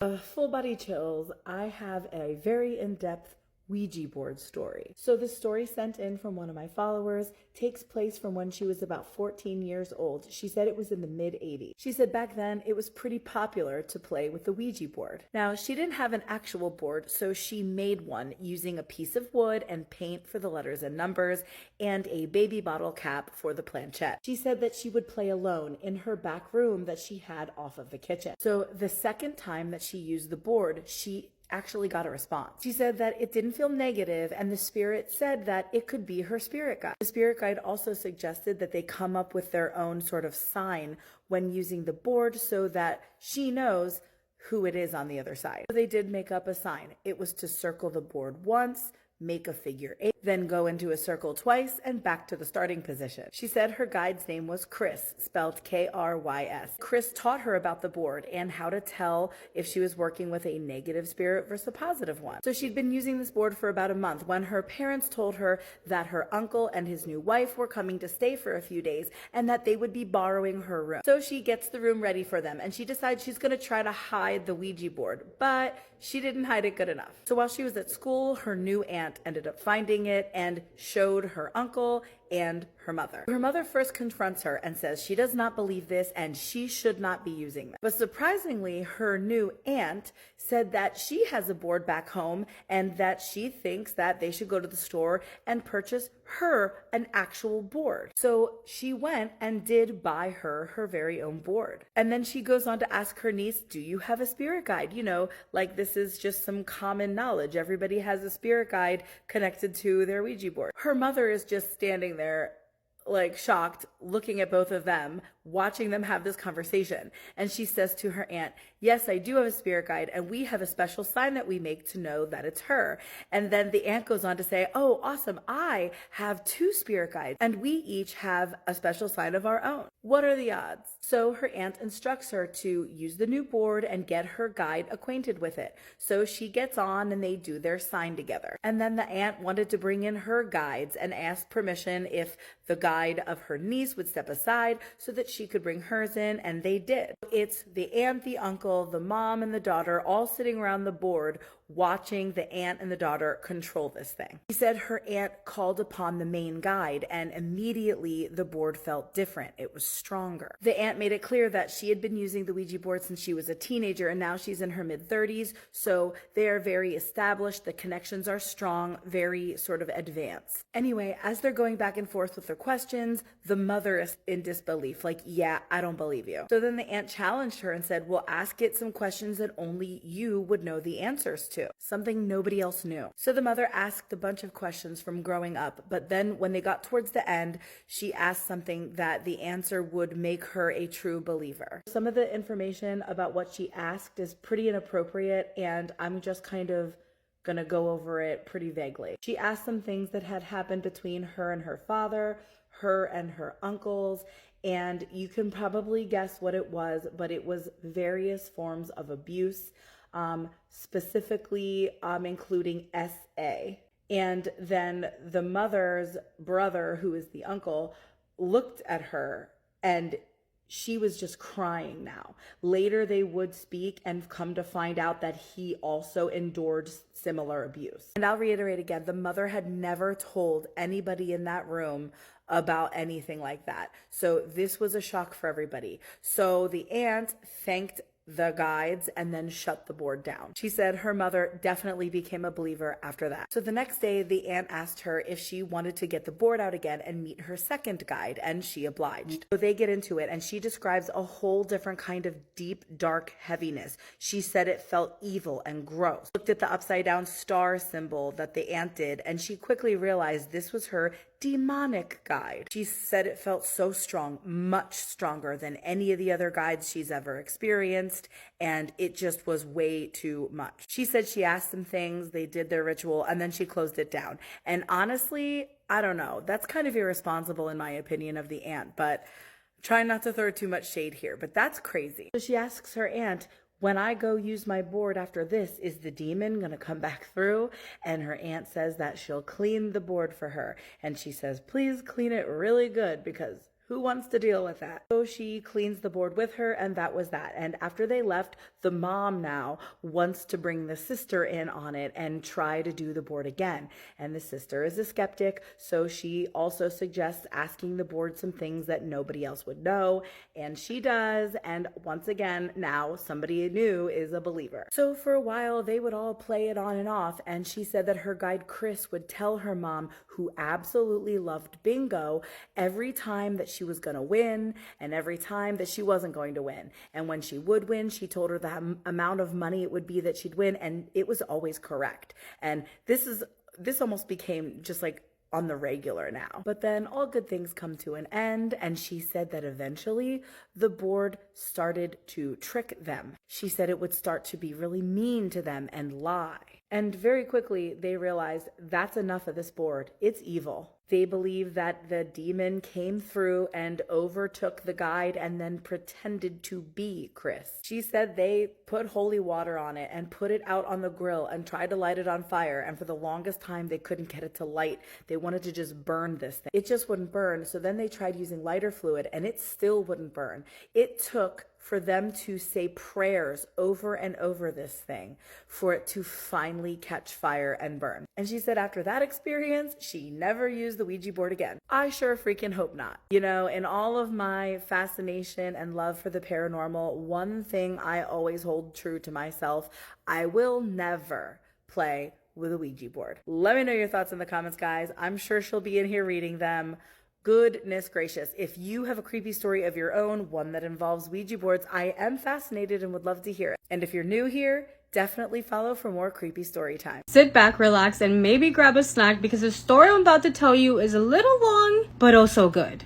Full body chills. I have a very in-depth Ouija board story. So the story sent in from one of my followers takes place from when she was about 14 years old. She said it was in the mid-80s. She said back then it was pretty popular to play with the Ouija board. Now, she didn't have an actual board, so she made one using a piece of wood and paint for the letters and numbers and a baby bottle cap for the planchette. She said that she would play alone in her back room that she had off of the kitchen. So the second time that she used the board, she actually got a response. She said that it didn't feel negative, and the spirit said that it could be her spirit guide. The spirit guide also suggested that they come up with their own sort of sign when using the board so that she knows who it is on the other side. So they did make up a sign. It was to circle the board once, make a figure 8, then go into a circle twice and back to the starting position. She said her guide's name was Chris, spelled Krys. Chris taught her about the board and how to tell if she was working with a negative spirit versus a positive one. So she'd been using this board for about a month when her parents told her that her uncle and his new wife were coming to stay for a few days and that they would be borrowing her room. So she gets the room ready for them and she decides she's going to try to hide the Ouija board, but she didn't hide it good enough. So while she was at school, her new aunt ended up finding it and showed her uncle and her mother. Her mother first confronts her and says she does not believe this and she should not be using this. But surprisingly, her new aunt said that she has a board back home and that she thinks that they should go to the store and purchase her an actual board. So she went and did buy her very own board. And then she goes on to ask her niece, do you have a spirit guide? You know, like this is just some common knowledge. Everybody has a spirit guide connected to their Ouija board. Her mother is just standing there like shocked, looking at both of them, watching them have this conversation. And she says to her aunt, yes, I do have a spirit guide and we have a special sign that we make to know that it's her. And then the aunt goes on to say, oh, awesome. I have 2 spirit guides and we each have a special sign of our own. What are the odds? So her aunt instructs her to use the new board and get her guide acquainted with it. So she gets on and they do their sign together. And then the aunt wanted to bring in her guides and asked permission if the guide of her niece would step aside so that she could bring hers in, and they did. It's the aunt, the uncle, the mom, and the daughter all sitting around the board watching the aunt and the daughter control this thing. She said her aunt called upon the main guide and immediately the board felt different. It was stronger. The aunt made it clear that she had been using the Ouija board since she was a teenager and now she's in her mid-30s, so they are very established. The connections are strong, very sort of advanced. Anyway, as they're going back and forth with their questions, the mother is in disbelief, like, yeah, I don't believe you. So then the aunt challenged her and said, well, ask it some questions that only you would know the answers to. Something nobody else knew. So the mother asked a bunch of questions from growing up, but then when they got towards the end, she asked something that the answer would make her a true believer. Some of the information about what she asked is pretty inappropriate, and I'm just kind of gonna go over it pretty vaguely. She asked some things that had happened between her and her father, her and her uncles, and you can probably guess what it was, but it was various forms of abuse. Specifically including SA. And then the mother's brother, who is the uncle, looked at her and she was just crying now. Later they would speak and come to find out that he also endured similar abuse. And I'll reiterate again, the mother had never told anybody in that room about anything like that. So this was a shock for everybody. So the aunt thanked the guides and then shut the board down. She said her mother definitely became a believer after that. So the next day, the aunt asked her if she wanted to get the board out again and meet her second guide, and she obliged. So they get into it, and she describes a whole different kind of deep, dark heaviness. She said it felt evil and gross. Looked at the upside down star symbol that the aunt did, and she quickly realized this was her demonic guide. She said it felt so strong, much stronger than any of the other guides she's ever experienced, and it just was way too much. She said she asked them things, they did their ritual, and then she closed it down. And honestly, I don't know, that's kind of irresponsible in my opinion of the aunt, but try not to throw too much shade here, but that's crazy. So she asks her aunt, when I go use my board after this, is the demon going to come back through? And her aunt says that she'll clean the board for her. And she says, please clean it really good because Who wants to deal with that? So she cleans the board with her, and that was that. And after they left, the mom now wants to bring the sister in on it and try to do the board again. And the sister is a skeptic, so she also suggests asking the board some things that nobody else would know, and she does. And once again, now somebody new is a believer. So for a while, they would all play it on and off, and she said that her guide Chris would tell her mom, who absolutely loved bingo, every time that she was going to win and every time that she wasn't going to win. And when she would win, she told her the amount of money it would be that she'd win, and it was always correct. And this almost became just like on the regular now. But then all good things come to an end, and she said that eventually the board started to trick them. She said it would start to be really mean to them and lie. And very quickly they realized that's enough of this board. It's evil. They believe that the demon came through and overtook the guide and then pretended to be Chris. She said they put holy water on it and put it out on the grill and tried to light it on fire. And for the longest time, they couldn't get it to light. They wanted to just burn this thing. It just wouldn't burn. So then they tried using lighter fluid and it still wouldn't burn. It took for them to say prayers over and over this thing for it to finally catch fire and burn. And she said after that experience, she never used the Ouija board again. I sure freaking hope not. You know, in all of my fascination and love for the paranormal, one thing I always hold true to myself, I will never play with a Ouija board. Let me know your thoughts in the comments, guys. I'm sure she'll be in here reading them. Goodness gracious. If you have a creepy story of your own, one that involves Ouija boards, I am fascinated and would love to hear it. And if you're new here, definitely follow for more creepy story time. Sit back, relax, and maybe grab a snack because the story I'm about to tell you is a little long, but also good.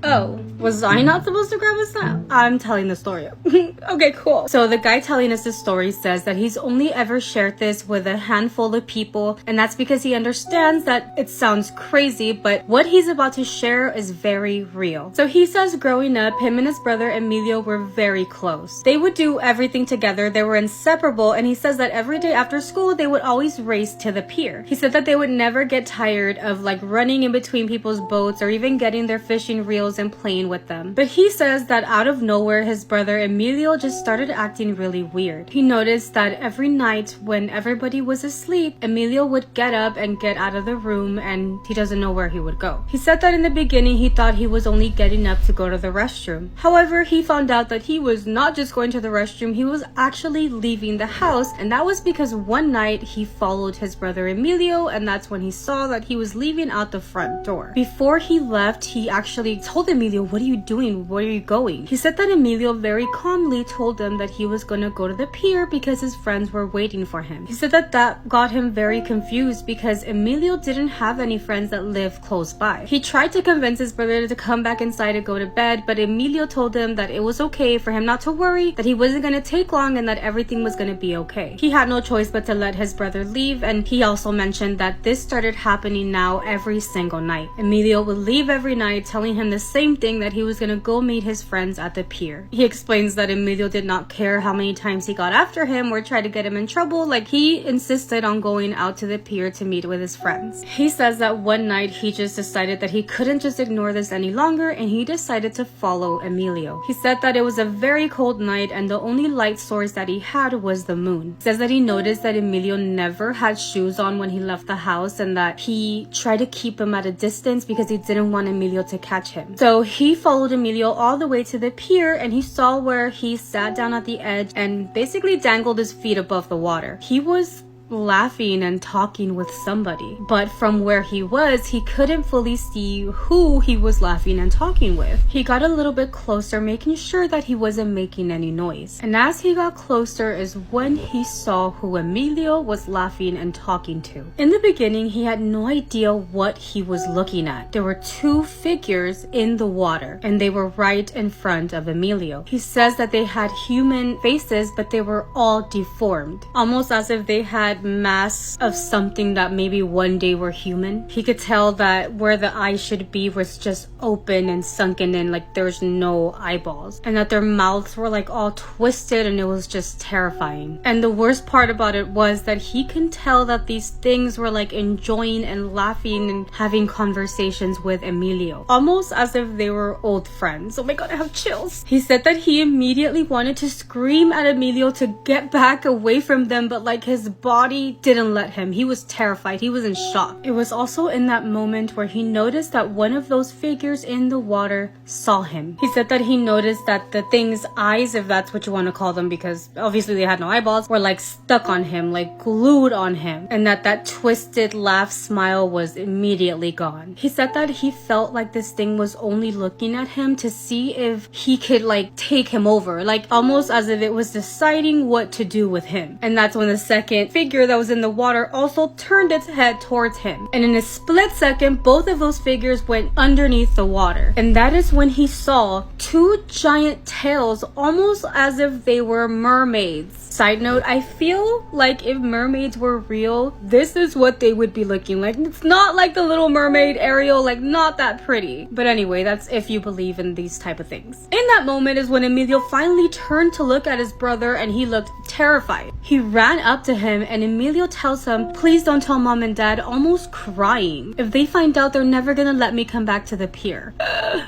Oh, was I not supposed to grab a snack? I'm telling the story. Okay, cool. So the guy telling us this story says that he's only ever shared this with a handful of people, and that's because he understands that it sounds crazy, but what he's about to share is very real. So he says growing up, him and his brother Emilio were very close. They would do everything together. They were inseparable, and he says that every day after school, they would always race to the pier. He said that they would never get tired of like running in between people's boats or even getting their fishing reels and playing with them. But he says that out of nowhere, his brother Emilio just started acting really weird. He noticed that every night when everybody was asleep, Emilio would get up and get out of the room, and he doesn't know where he would go. He said that in the beginning he thought he was only getting up to go to the restroom. However, he found out that he was not just going to the restroom, he was actually leaving the house, and that was because one night he followed his brother Emilio, and that's when he saw that he was leaving out the front door. Before he left, he actually told Emilio, "What are you doing? Where are you going?" He said that Emilio very calmly told him that he was going to go to the pier because his friends were waiting for him. He said that that got him very confused because Emilio didn't have any friends that lived close by. He tried to convince his brother to come back inside and go to bed, but Emilio told him that it was okay for him not to worry, that he wasn't going to take long, and that everything was going to be okay. He had no choice but to let his brother leave, and he also mentioned that this started happening now every single night. Emilio would leave every night telling him the same thing, that he was gonna go meet his friends at the pier. He explains that Emilio did not care how many times he got after him or tried to get him in trouble, like he insisted on going out to the pier to meet with his friends. He says that one night he just decided that he couldn't just ignore this any longer, and he decided to follow Emilio. He said that it was a very cold night and the only light source that he had was the moon. He says that he noticed that Emilio never had shoes on when he left the house, and that he tried to keep him at a distance because he didn't want Emilio to catch him. So he followed Emilio all the way to the pier, and he saw where he sat down at the edge and basically dangled his feet above the water. He was laughing and talking with somebody, but from where he was, he couldn't fully see who he was laughing and talking with. He got a little bit closer, making sure that he wasn't making any noise, and as he got closer is when he saw who Emilio was laughing and talking to. In the beginning, he had no idea what he was looking at. There were two figures in the water, and they were right in front of Emilio. He says that they had human faces, but they were all deformed, almost as if they had had masks of something that maybe one day were human. He could tell that where the eyes should be was just open and sunken in, like there's no eyeballs, and that their mouths were like all twisted, and it was just terrifying. And the worst part about it was that he can tell that these things were like enjoying and laughing and having conversations with Emilio, almost as if they were old friends. Oh my god, I have chills. He said that he immediately wanted to scream at Emilio to get back away from them, but like his body didn't let him. He was terrified. He was in shock. It was also in that moment where he noticed that one of those figures in the water saw him. He said that he noticed that the thing's eyes, if that's what you want to call them, because obviously they had no eyeballs, were like stuck on him, like glued on him, and that twisted laugh smile was immediately gone. He said that he felt like this thing was only looking at him to see if he could like take him over, like almost as if it was deciding what to do with him. And that's when the second figure that was in the water also turned its head towards him, and in a split second both of those figures went underneath the water. And that is when he saw two giant tails, almost as if they were mermaids. Side note, I feel like if mermaids were real, this is what they would be looking like. It's not like the Little Mermaid Ariel, like not that pretty. But anyway, that's if you believe in these type of things. In that moment is when Emilio finally turned to look at his brother, and he looked terrified. He ran up to him, and Emilio tells him, "Please don't tell mom and dad," almost crying. "If they find out, they're never gonna let me come back to the pier."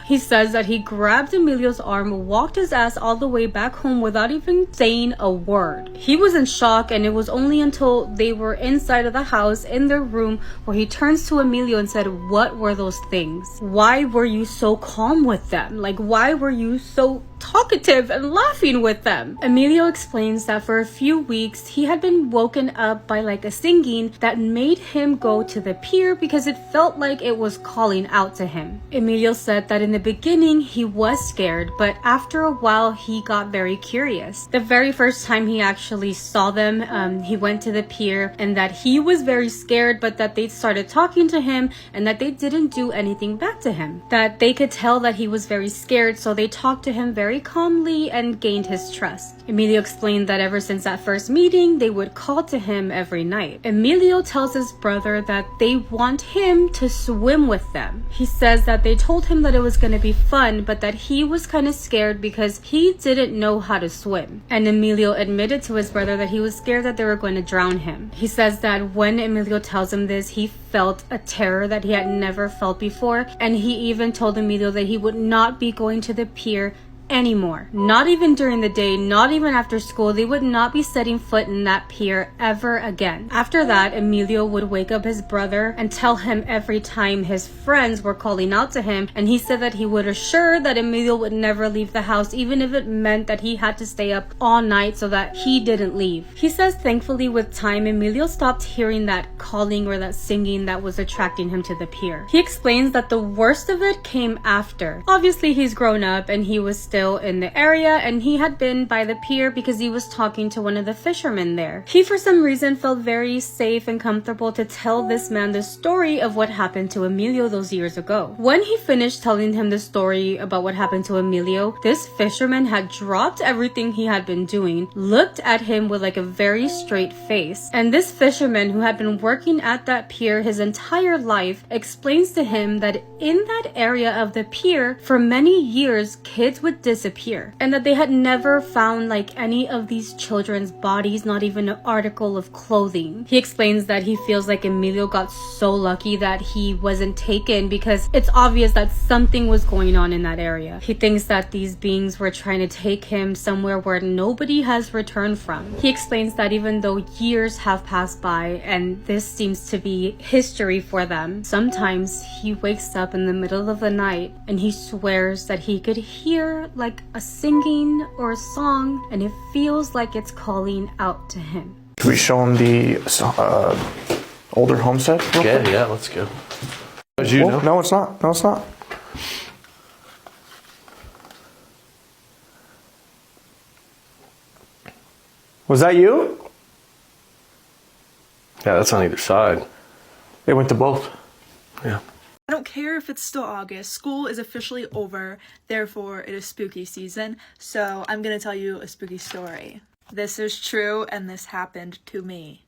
He says that he grabbed Emilio's arm, walked his ass all the way back home without even saying a word. He was in shock, and it was only until they were inside of the house in their room where he turns to Emilio and said, "What were those things? Why were you so calm with them? Like, why were you so talkative and laughing with them?" Emilio explains that for a few weeks he had been woken up by like a singing that made him go to the pier because it felt like it was calling out to him. Emilio said that in the beginning he was scared, but after a while he got very curious. The very first time he actually saw them, he went to the pier, and that he was very scared, but that they started talking to him and that they didn't do anything back to him. That they could tell that he was very scared, so they talked to him very calmly and gained his trust. Emilio explained that ever since that first meeting, they would call to him every night. Emilio tells his brother that they want him to swim with them. He says that they told him that it was going to be fun, but that he was kind of scared because he didn't know how to swim. And Emilio admitted to his brother that he was scared that they were going to drown him. He says that when Emilio tells him this, he felt a terror that he had never felt before, and he even told Emilio that he would not be going to the pier anymore. Not even during the day, not even after school. They would not be setting foot in that pier ever again. After that, Emilio would wake up his brother and tell him every time his friends were calling out to him, and he said that he would assure that Emilio would never leave the house, even if it meant that he had to stay up all night so that he didn't leave. He says thankfully with time, Emilio stopped hearing that calling or that singing that was attracting him to the pier. He explains that the worst of it came after. Obviously he's grown up and he was still in the area, and he had been by the pier because he was talking to one of the fishermen there. He for some reason felt very safe and comfortable to tell this man the story of what happened to Emilio those years ago. When he finished telling him the story about what happened to Emilio, this fisherman had dropped everything he had been doing, looked at him with like a very straight face, and this fisherman, who had been working at that pier his entire life, explains to him that in that area of the pier for many years kids would disappear, and that they had never found like any of these children's bodies, not even an article of clothing. He explains that he feels like Emilio got so lucky that he wasn't taken because it's obvious that something was going on in that area. He thinks that these beings were trying to take him somewhere where nobody has returned from. He explains that even though years have passed by and this seems to be history for them, sometimes he wakes up in the middle of the night and he swears that he could hear like a singing or a song, and it feels like it's calling out to him. Can we show him the older homestead? Yeah, let's go. Did you know? No, it's not. No, it's not. Was that you? Yeah, that's on either side. It went to both. Yeah. I don't care if it's still August. School is officially over, therefore it is spooky season, so I'm gonna tell you a spooky story. This is true, and this happened to me.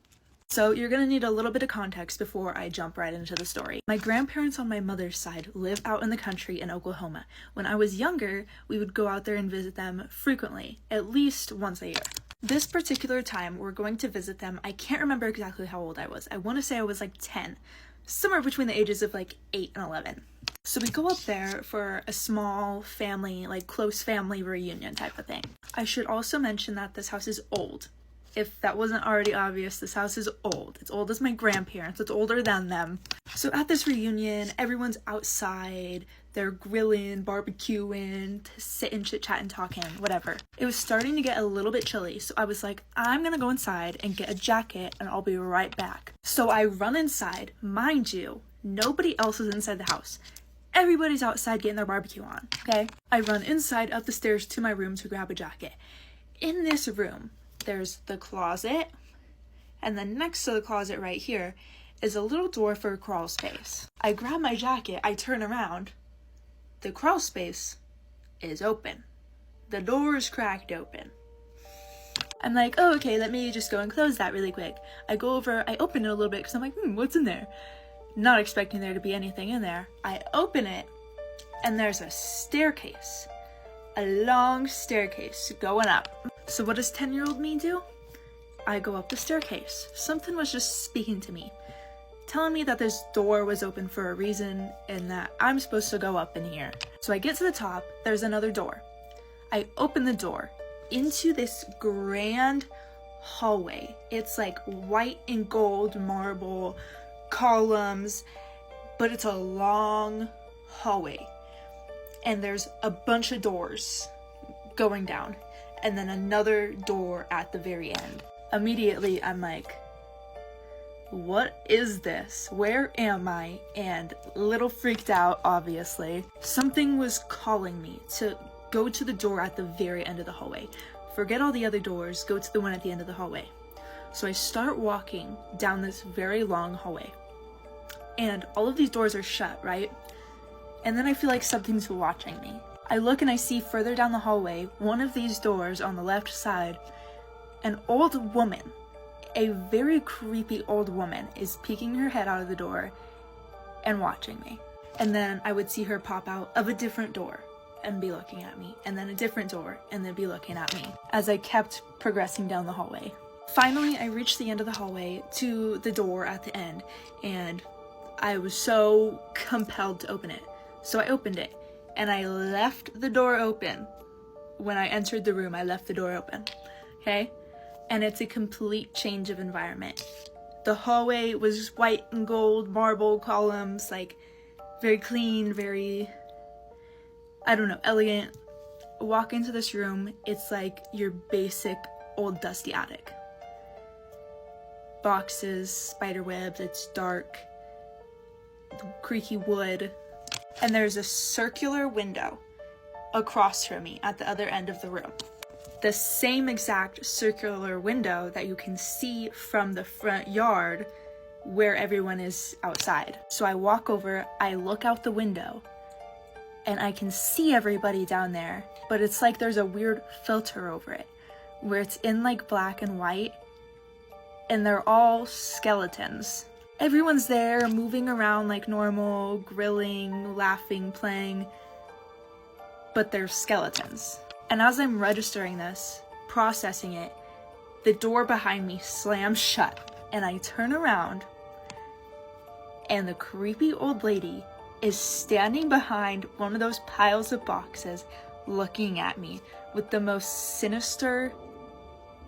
So you're gonna need a little bit of context before I jump right into the story. My grandparents on my mother's side live out in the country in Oklahoma. When I was younger, we would go out there and visit them frequently, at least once a year. This particular time, we're going to visit them. I can't remember exactly how old I was. I want to say I was like 10, somewhere between the ages of like 8 and 11. So we go up there for a small family, like close family reunion type of thing. I should also mention that this house is old. If that wasn't already obvious, this house is old. It's old as my grandparents. It's older than them. So at this reunion, everyone's outside. They're grilling, barbecuing, sitting, chit-chatting, talking, whatever. It was starting to get a little bit chilly, so I was like, I'm gonna go inside and get a jacket and I'll be right back. So I run inside. Mind you, nobody else is inside the house. Everybody's outside getting their barbecue on, okay? I run inside, up the stairs to my room to grab a jacket. In this room, there's the closet, and then next to the closet right here is a little door for a crawl space. I grab my jacket, I turn around. The crawl space is open. The door is cracked open. I'm like, oh, okay, let me just go and close that really quick. I go over, I open it a little bit because I'm like, what's in there? Not expecting there to be anything in there. I open it, and there's a staircase. A long staircase going up. So what does 10-year-old me do? I go up the staircase. Something was just speaking to me, telling me that this door was open for a reason and that I'm supposed to go up in here. So I get to the top, there's another door. I open the door into this grand hallway. It's like white and gold marble columns, but it's a long hallway. And there's a bunch of doors going down, and then another door at the very end. Immediately, I'm like, what is this? Where am I? And a little freaked out, obviously. Something was calling me to go to the door at the very end of the hallway. Forget all the other doors, go to the one at the end of the hallway. So I start walking down this very long hallway. And all of these doors are shut, right? And then I feel like something's watching me. I look and I see further down the hallway, one of these doors on the left side, an old woman, a very creepy old woman, is peeking her head out of the door and watching me. And then I would see her pop out of a different door and be looking at me, and then a different door and then be looking at me as I kept progressing down the hallway. Finally, I reached the end of the hallway to the door at the end, and I was so compelled to open it. So I opened it, and I left the door open. When I entered the room, I left the door open, okay? And it's a complete change of environment. The hallway was white and gold marble columns, like very clean, very, I don't know, elegant. Walk into this room, it's like your basic old dusty attic. Boxes, spider webs, it's dark, creaky wood. And there's a circular window across from me at the other end of the room. The same exact circular window that you can see from the front yard where everyone is outside. So I walk over, I look out the window, and I can see everybody down there, but it's like there's a weird filter over it, where it's in like black and white, and they're all skeletons. Everyone's there, moving around like normal, grilling, laughing, playing, but they're skeletons. And as I'm registering this, processing it, the door behind me slams shut, and I turn around, and the creepy old lady is standing behind one of those piles of boxes, looking at me with the most sinister,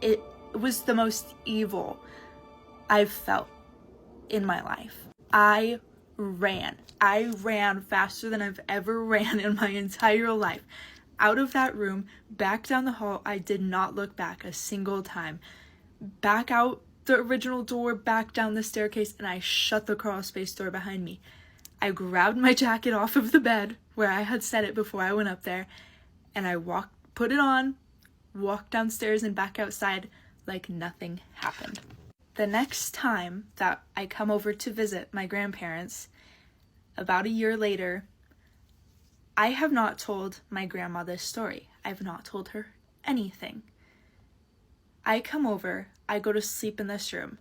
it was the most evil I've felt in my life. I ran faster than I've ever ran in my entire life. Out of that room, back down the hall. I did not look back a single time. Back out the original door, back down the staircase, and I shut the crawl space door behind me. I grabbed my jacket off of the bed where I had set it before I went up there, and I put it on, walked downstairs and back outside like nothing happened. The next time that I come over to visit my grandparents, about a year later, I have not told my grandma this story. I've not told her anything. I come over, I go to sleep in this room.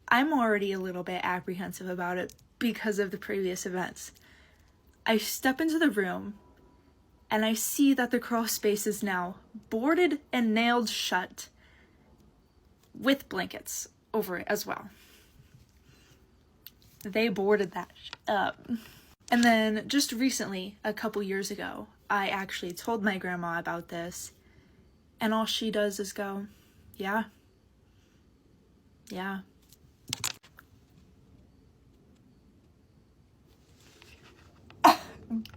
I'm already a little bit apprehensive about it because of the previous events. I step into the room and I see that the crawl space is now boarded and nailed shut with blankets over it as well. They boarded that up. And then just recently, a couple years ago, I actually told my grandma about this, and all she does is go, yeah.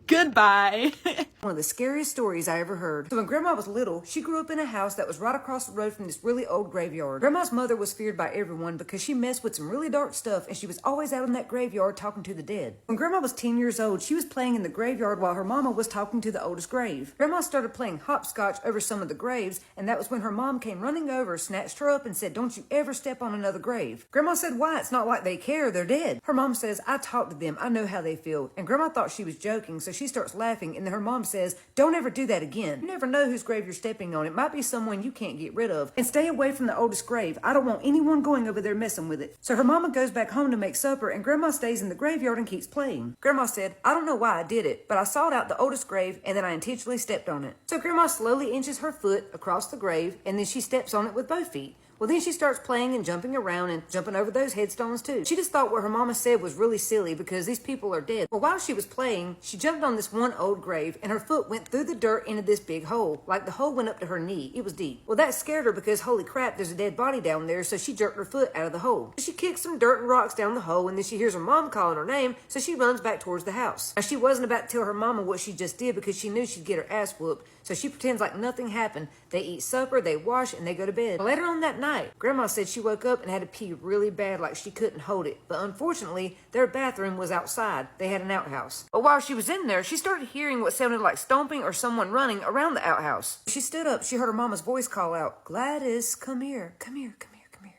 Goodbye. One of the scariest stories I ever heard. So when Grandma was little, she grew up in a house that was right across the road from this really old graveyard. Grandma's mother was feared by everyone because she messed with some really dark stuff, and she was always out in that graveyard talking to the dead. When Grandma was 10 years old, she was playing in the graveyard while her mama was talking to the oldest grave. Grandma started playing hopscotch over some of the graves, and that was when her mom came running over, snatched her up, and said, "Don't you ever step on another grave." Grandma said, "Why? It's not like they care. They're dead." Her mom says, "I talked to them. I know how they feel." And Grandma thought she was joking, so she starts laughing, and then her mom says, "Don't ever do that again. You never know whose grave you're stepping on. It might be someone you can't get rid of. And stay away from the oldest grave. I don't want anyone going over there messing with it." So her mama goes back home to make supper, and Grandma stays in the graveyard and keeps playing. Grandma said, "I don't know why I did it, but I sought out the oldest grave, and then I intentionally stepped on it." So Grandma slowly inches her foot across the grave, and then she steps on it with both feet. Well, then she starts playing and jumping around and jumping over those headstones too. She just thought what her mama said was really silly because these people are dead. Well, while she was playing, she jumped on this one old grave, and her foot went through the dirt into this big hole. Like the hole went up to her knee. It was deep. Well, that scared her because holy crap, there's a dead body down there, so she jerked her foot out of the hole. She kicked some dirt and rocks down the hole, and then she hears her mom calling her name, so she runs back towards the house. Now, she wasn't about to tell her mama what she just did because she knew she'd get her ass whooped, so she pretends like nothing happened. They eat supper, they wash, and they go to bed. Well, later on that night, Grandma said she woke up and had to pee really bad, like she couldn't hold it. But unfortunately, their bathroom was outside. They had an outhouse. But while she was in there, she started hearing what sounded like stomping or someone running around the outhouse. She stood up. She heard her mama's voice call out, "Gladys, come here, come here, come here."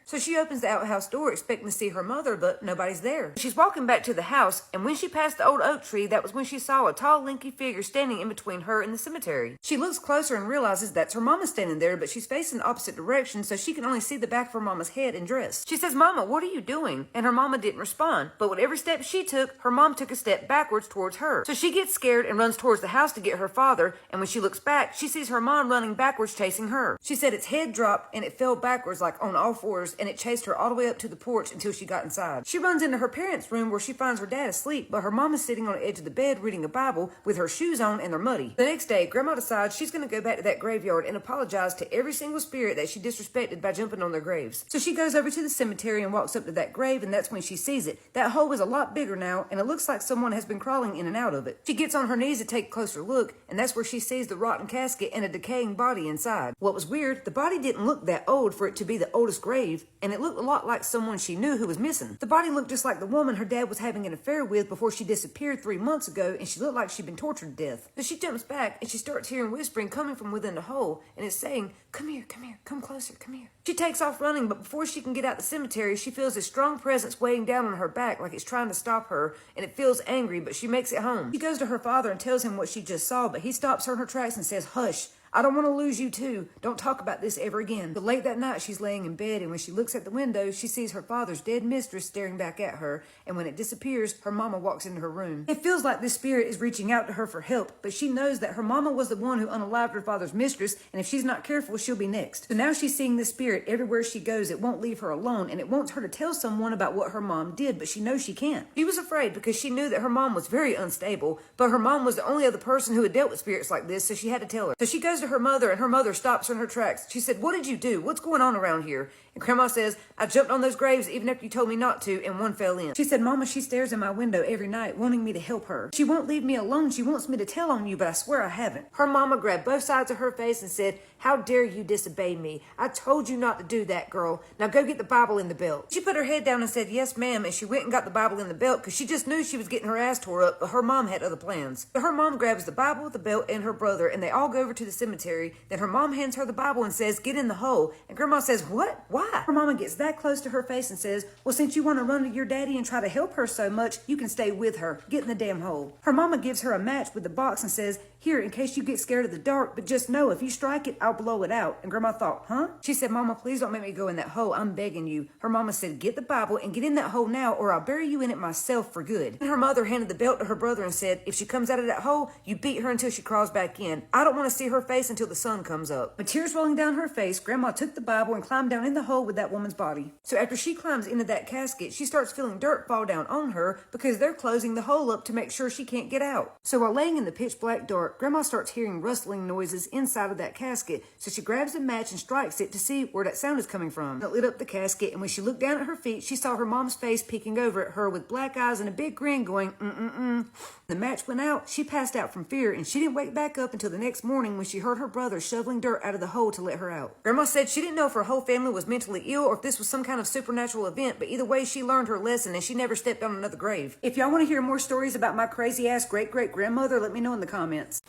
So she opens the outhouse door expecting to see her mother, but nobody's there. She's walking back to the house, and when she passed the old oak tree, that was when she saw a tall, lanky figure standing in between her and the cemetery. She looks closer and realizes that's her mama standing there, but she's facing the opposite direction, so she can only see the back of her mama's head and dress. She says, "Mama, what are you doing?" And her mama didn't respond, but with every step she took, her mom took a step backwards towards her. So she gets scared and runs towards the house to get her father, and when she looks back, she sees her mom running backwards chasing her. She said its head dropped, and it fell backwards like on all fours, and it chased her all the way up to the porch until she got inside. She runs into her parents' room where she finds her dad asleep, but her mom is sitting on the edge of the bed reading a Bible with her shoes on and they're muddy. The next day, Grandma decides she's going to go back to that graveyard and apologize to every single spirit that she disrespected by jumping on their graves. So she goes over to the cemetery and walks up to that grave, and that's when she sees it. That hole is a lot bigger now, and it looks like someone has been crawling in and out of it. She gets on her knees to take a closer look, and that's where she sees the rotten casket and a decaying body inside. What was weird, the body didn't look that old for it to be the oldest grave, and it looked a lot like someone she knew who was missing. The body looked just like the woman her dad was having an affair with before she disappeared 3 months ago, and she looked like she'd been tortured to death. So she jumps back and she starts hearing whispering coming from within the hole, and it's saying, come here, come closer, come here." She takes off running, but before she can get out the cemetery, she feels a strong presence weighing down on her back like it's trying to stop her, and it feels angry, but she makes it home. She goes to her father and tells him what she just saw, but he stops her in her tracks and says, "Hush. I don't want to lose you too. Don't talk about this ever again." But late that night, she's laying in bed, and when she looks at the window, she sees her father's dead mistress staring back at her, and when it disappears, her mama walks into her room. It feels like this spirit is reaching out to her for help, but she knows that her mama was the one who unalived her father's mistress, and if she's not careful, she'll be next. So now she's seeing this spirit everywhere she goes. It won't leave her alone, and it wants her to tell someone about what her mom did, but she knows she can't. She was afraid because she knew that her mom was very unstable, but her mom was the only other person who had dealt with spirits like this, so she had to tell her. So she goes to her mother, and her mother stops her in her tracks. She said, "What did you do? What's going on around here?" And Grandma says, "I jumped on those graves even after you told me not to, and one fell in." She said, "Mama, she stares in my window every night, wanting me to help her. She won't leave me alone. She wants me to tell on you, but I swear I haven't." Her mama grabbed both sides of her face and said, "How dare you disobey me? I told you not to do that, girl. Now go get the Bible in the belt." She put her head down and said, "Yes, ma'am," and she went and got the Bible in the belt because she just knew she was getting her ass tore up, but her mom had other plans. So her mom grabs the Bible, the belt, and her brother, and they all go over to the cemetery. Then her mom hands her the Bible and says, "Get in the hole." And Grandma says, "What? Why?" Why? Her mama gets that close to her face and says, well, since you want to run to your daddy and try to help her so much, you can stay with her. Get in the damn hole. Her mama gives her a match with the box and says, here, in case you get scared of the dark, but just know if you strike it, I'll blow it out. And Grandma thought, huh? She said, Mama, please don't make me go in that hole. I'm begging you. Her mama said, get the Bible and get in that hole now or I'll bury you in it myself for good. And her mother handed the belt to her brother and said, if she comes out of that hole, you beat her until she crawls back in. I don't want to see her face until the sun comes up. With tears rolling down her face, Grandma took the Bible and climbed down in the hole with that woman's body. So after she climbs into that casket, she starts feeling dirt fall down on her because they're closing the hole up to make sure she can't get out. So while laying in the pitch black dark, Grandma starts hearing rustling noises inside of that casket, so she grabs a match and strikes it to see where that sound is coming from. It lit up the casket, and when she looked down at her feet, she saw her mom's face peeking over at her with black eyes and a big grin going, mm-mm-mm. The match went out, she passed out from fear, and she didn't wake back up until the next morning when she heard her brother shoveling dirt out of the hole to let her out. Grandma said she didn't know if her whole family was mentally ill or if this was some kind of supernatural event, but either way, she learned her lesson and she never stepped on another grave. If y'all want to hear more stories about my crazy-ass great-great-grandmother, let me know in the comments.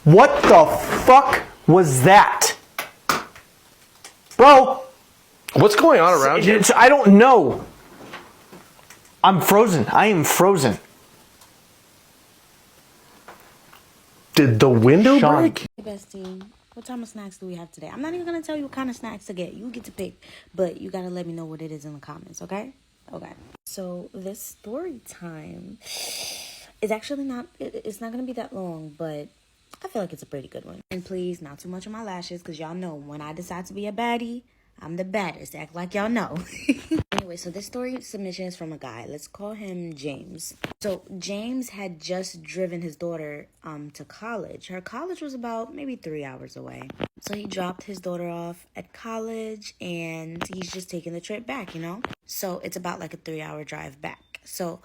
What the fuck was that? Bro! What's going on around you? I don't know. I'm frozen. I am frozen. Did the window Sean. break? Hey, bestie, what type of snacks do we have today? I'm not even going to tell you what kind of snacks to get. You get to pick, but you got to let me know what it is in the comments, okay? Okay. So this story time is actually it's not going to be that long, but I feel like it's a pretty good one. And please, not too much on my lashes, because y'all know when I decide to be a baddie, I'm the baddest. Act like y'all know. Anyway, so this story submission is from a guy. Let's call him James. So James had just driven his daughter to college. Her college was about maybe 3 hours away. So he dropped his daughter off at college and he's just taking the trip back, you know? So it's about like a 3-hour drive back. So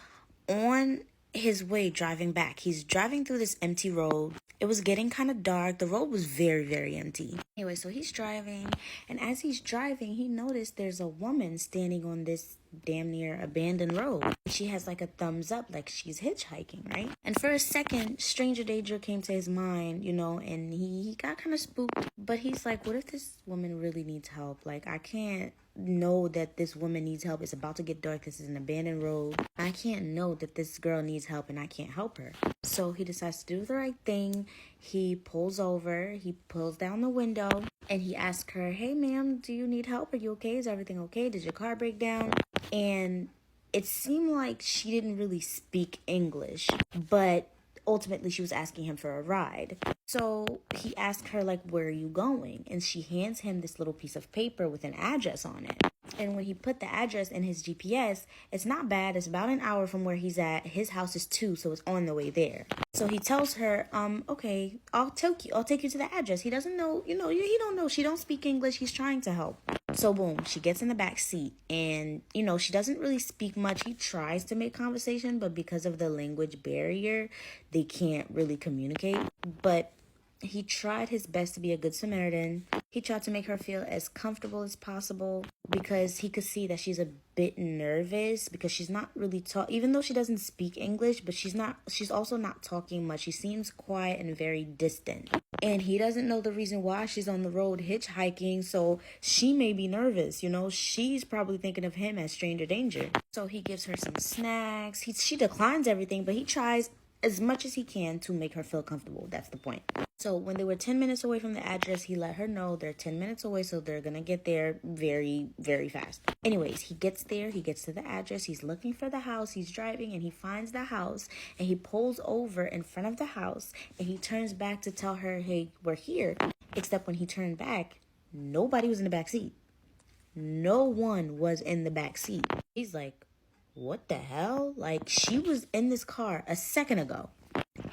on his way driving back, he's driving through this empty road. It was getting kind of dark. The road was very, very empty. Anyway, so he's driving, and as he's driving, he noticed there's a woman standing on this damn near abandoned road. She has like a thumbs up, like she's hitchhiking, right? And for a second, stranger danger came to his mind, you know, and he got kind of spooked. But he's like, what if this woman really needs help? Like, I can't know that this woman needs help. It's about to get dark. This is an abandoned road. I can't know that this girl needs help and I can't help her. So he decides to do the right thing. He pulls over, he pulls down the window, and he asks her, hey ma'am, do you need help? Are you okay? Is everything okay? Did your car break down? And it seemed like she didn't really speak English, but ultimately she was asking him for a ride. So he asked her, like, where are you going? And she hands him this little piece of paper with an address on it. And when he put the address in his GPS, it's not bad. It's about an hour from where he's at. His house is 2, so it's on the way there. So he tells her, okay, I'll take you to the address. He doesn't know, he don't know. She don't speak English. He's trying to help. So boom, she gets in the back seat and, she doesn't really speak much. He tries to make conversation, but because of the language barrier, they can't really communicate. But he tried his best to be a good Samaritan. He tried to make her feel as comfortable as possible because he could see that she's a bit nervous because she's not really even though she doesn't speak English, but she's also not talking much. She seems quiet and very distant. And he doesn't know the reason why she's on the road hitchhiking, so she may be nervous, She's probably thinking of him as stranger danger. So he gives her some snacks. She declines everything, but he tries as much as he can to make her feel comfortable. That's the point. So when they were 10 minutes away from the address, he let her know they're 10 minutes away, so they're gonna get there very, very fast. Anyways, he gets there, he gets to the address, he's looking for the house, he's driving, and he finds the house, and he pulls over in front of the house, and he turns back to tell her, hey, we're here. Except when he turned back, nobody was in the back seat. No one was in the back seat. He's like, what the hell? Like, she was in this car a second ago.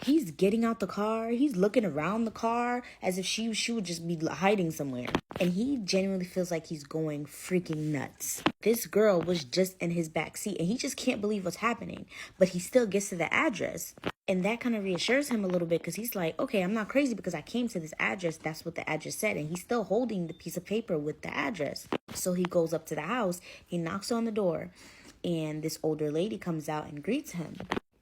He's getting out the car. He's looking around the car as if she would just be hiding somewhere. And he genuinely feels like he's going freaking nuts. This girl was just in his back seat and he just can't believe what's happening. But he still gets to the address. And that kind of reassures him a little bit because he's like, okay, I'm not crazy because I came to this address. That's what the address said. And he's still holding the piece of paper with the address. So he goes up to the house. He knocks on the door. And this older lady comes out and greets him.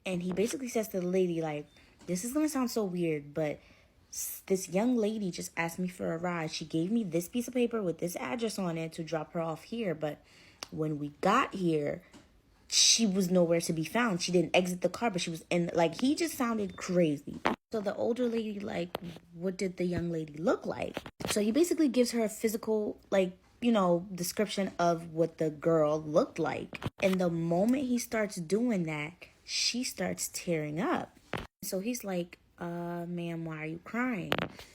And he basically says to the lady, like, this is going to sound so weird, but This young lady just asked me for a ride. She gave me this piece of paper with this address on it to drop her off here. But when we got here, she was nowhere to be found. She didn't exit the car, but she was in, like, he just sounded crazy. So the older lady, like, what did the young lady look like? So he basically gives her a physical, like, you know, description of what the girl looked like. And the moment he starts doing that, she starts tearing up. So he's like, ma'am, why are you crying?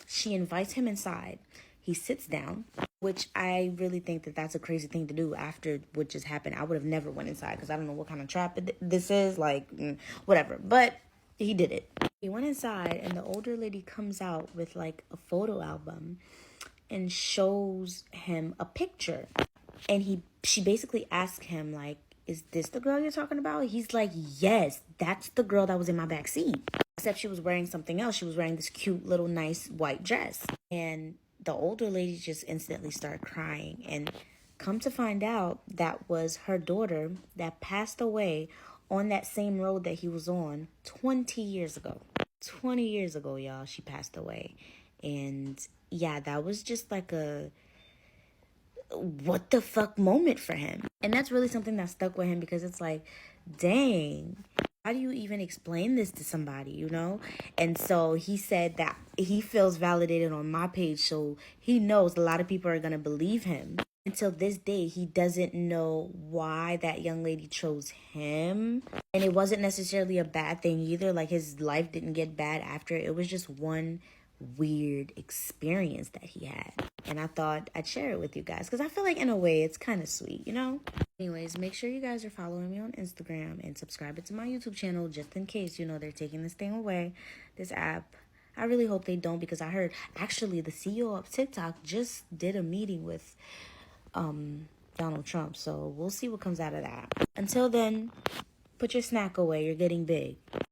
She invites him inside. He sits down, which I really think that that's a crazy thing to do after what just happened. I would have never went inside because I don't know what kind of trap this is, like, whatever. But he did it. He went inside, and the older lady comes out with, like, a photo album and shows him a picture. And she basically asks him, like, is this the girl you're talking about? He's like, yes, that's the girl that was in my back seat. Except she was wearing something else. She was wearing this cute little nice white dress. And the older lady just instantly started crying. And come to find out, that was her daughter that passed away on that same road that he was on 20 years ago. 20 years ago, y'all, she passed away. And yeah, that was just like a what the fuck moment for him. And that's really something that stuck with him, because it's like, dang, how do you even explain this to somebody, you know? And so he said that he feels validated on my page, so he knows a lot of people are going to believe him. Until this day, he doesn't know why that young lady chose him. And it wasn't necessarily a bad thing either. Like, his life didn't get bad after. It was just one weird experience that he had. And I thought I'd share it with you guys, because I feel like in a way it's kind of sweet, you know? Anyways, make sure you guys are following me on Instagram and subscribe to my YouTube channel, just in case, you know, they're taking this thing away, this app. I really hope they don't, because I heard actually the CEO of TikTok just did a meeting with Donald Trump. So we'll see what comes out of that. Until then, put your snack away. You're getting big.